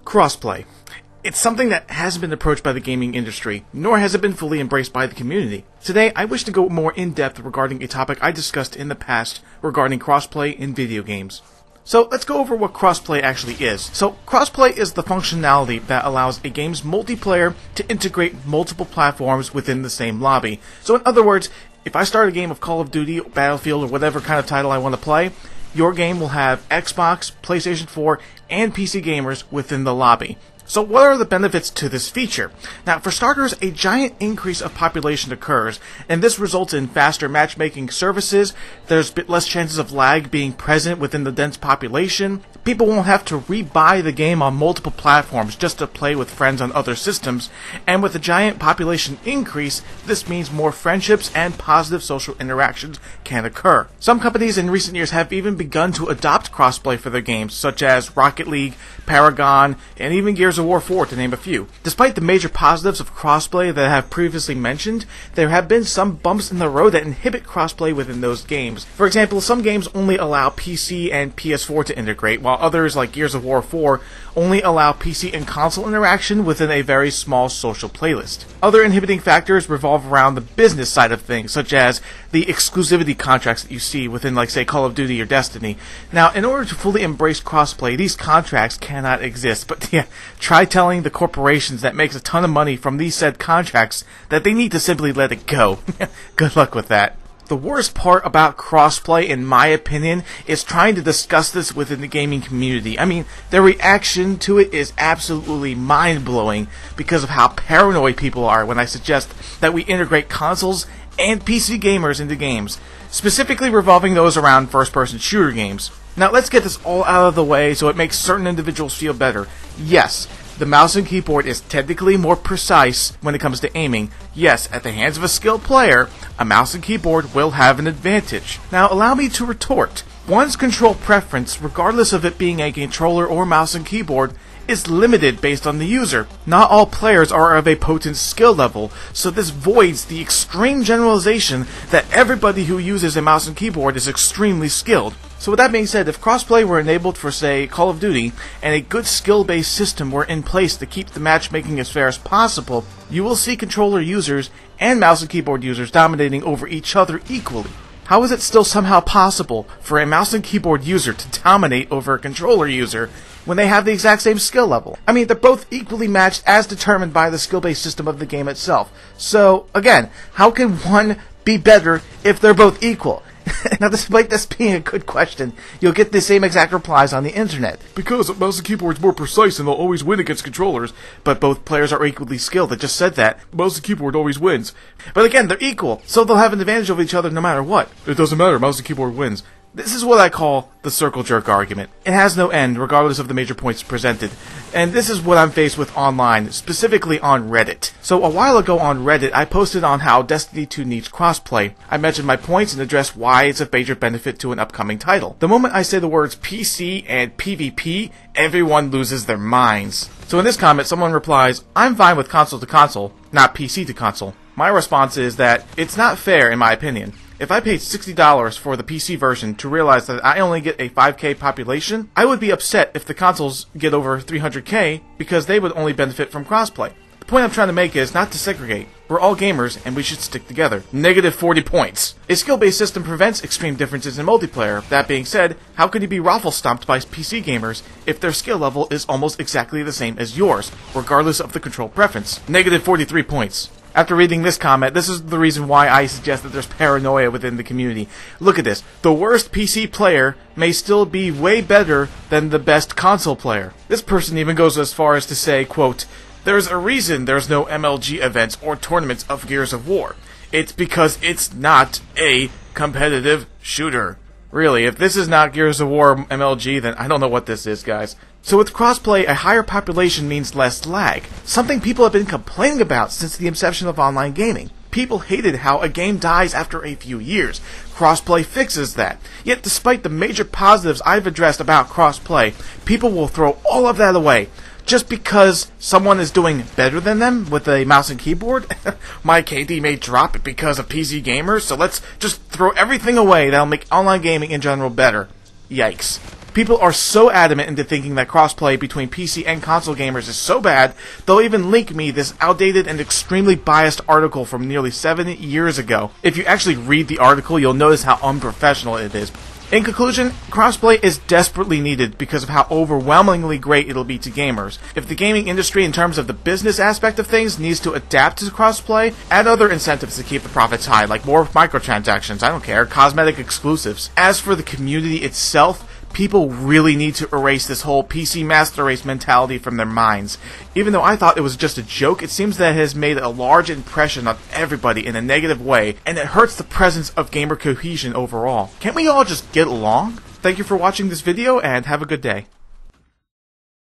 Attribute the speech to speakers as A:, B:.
A: Crossplay. It's something that hasn't been approached by the gaming industry, nor has it been fully embraced by the community. Today, I wish to go more in-depth regarding a topic I discussed in the past regarding crossplay in video games. So let's go over what crossplay actually is. So crossplay is the functionality that allows a game's multiplayer to integrate multiple platforms within the same lobby. So in other words, if I start a game of Call of Duty, Battlefield, or whatever kind of title I want to play, your game will have Xbox, PlayStation 4, and PC gamers within the lobby. So what are the benefits to this feature? Now, for starters, a giant increase of population occurs, and this results in faster matchmaking services. There's a bit less chances of lag being present within the dense population. People won't have to rebuy the game on multiple platforms just to play with friends on other systems. And with a giant population increase, this means more friendships and positive social interactions can occur. Some companies in recent years have even begun to adopt crossplay for their games, such as Rocket League, Paragon, and even Gears of War 4, to name a few. Despite the major positives of crossplay that I have previously mentioned, there have been some bumps in the road that inhibit crossplay within those games. For example, some games only allow PC and PS4 to integrate, while others, like Gears of War 4, only allow PC and console interaction within a very small social playlist. Other inhibiting factors revolve around the business side of things, such as the exclusivity contracts that you see within, like, say, Call of Duty or Destiny. Now, in order to fully embrace crossplay, these contracts cannot exist, but yeah, try telling the corporations that makes a ton of money from these said contracts that they need to simply let it go. Good luck with that. The worst part about crossplay, in my opinion, is trying to discuss this within the gaming community. I mean, their reaction to it is absolutely mind-blowing because of how paranoid people are when I suggest that we integrate consoles and PC gamers into games, specifically revolving those around first-person shooter games. Now, let's get this all out of the way so it makes certain individuals feel better. Yes, the mouse and keyboard is technically more precise when it comes to aiming. Yes, at the hands of a skilled player, a mouse and keyboard will have an advantage. Now, allow me to retort. One's control preference, regardless of it being a controller or mouse and keyboard, is limited based on the user. Not all players are of a potent skill level, so this voids the extreme generalization that everybody who uses a mouse and keyboard is extremely skilled. So with that being said, if crossplay were enabled for, say, Call of Duty, and a good skill-based system were in place to keep the matchmaking as fair as possible, you will see controller users and mouse and keyboard users dominating over each other equally. How is it still somehow possible for a mouse and keyboard user to dominate over a controller user when they have the exact same skill level? I mean, they're both equally matched as determined by the skill-based system of the game itself. So, again, how can one be better if they're both equal? Now, despite this being a good question, you'll get the same exact replies on the internet. Because a mouse and keyboard's more precise and they'll always win against controllers, but both players are equally skilled. I just said that. Mouse and keyboard always wins. But again, they're equal, so they'll have an advantage over each other no matter what. It doesn't matter, mouse and keyboard wins. This is what I call the circle jerk argument. It has no end, regardless of the major points presented. And this is what I'm faced with online, specifically on Reddit. So a while ago on Reddit, I posted on how Destiny 2 needs crossplay. I mentioned my points and addressed why it's a major benefit to an upcoming title. The moment I say the words PC and PvP, everyone loses their minds. So in this comment, someone replies, "I'm fine with console to console, not PC to console." My response is that it's not fair in my opinion. If I paid $60 for the PC version to realize that I only get a 5K population, I would be upset if the consoles get over 300K because they would only benefit from crossplay. The point I'm trying to make is not to segregate. We're all gamers and we should stick together. Negative 40 points. A skill-based system prevents extreme differences in multiplayer. That being said, how can you be raffle-stomped by PC gamers if their skill level is almost exactly the same as yours, regardless of the control preference? Negative 43 points. After reading this comment, this is the reason why I suggest that there's paranoia within the community. Look at this. The worst PC player may still be way better than the best console player. This person even goes as far as to say, quote, "There's a reason there's no MLG events or tournaments of Gears of War. It's because it's not a competitive shooter." Really, if this is not Gears of War MLG, then I don't know what this is, guys. So with crossplay, a higher population means less lag, something people have been complaining about since the inception of online gaming. People hated how a game dies after a few years. Crossplay fixes that. Yet despite the major positives I've addressed about crossplay, people will throw all of that away. Just because someone is doing better than them with a mouse and keyboard? My KD may drop because of PC gamers, so let's just throw everything away that'll make online gaming in general better. Yikes. People are so adamant into thinking that crossplay between PC and console gamers is so bad, they'll even link me this outdated and extremely biased article from nearly 7 years ago. If you actually read the article, you'll notice how unprofessional it is. In conclusion, crossplay is desperately needed because of how overwhelmingly great it'll be to gamers. If the gaming industry, in terms of the business aspect of things, needs to adapt to crossplay, add other incentives to keep the profits high, like more microtransactions, I don't care, cosmetic exclusives. As for the community itself, people really need to erase this whole PC master race mentality from their minds. Even though I thought it was just a joke, it seems that it has made a large impression on everybody in a negative way, and it hurts the presence of gamer cohesion overall. Can't we all just get along? Thank you for watching this video, and have a good day.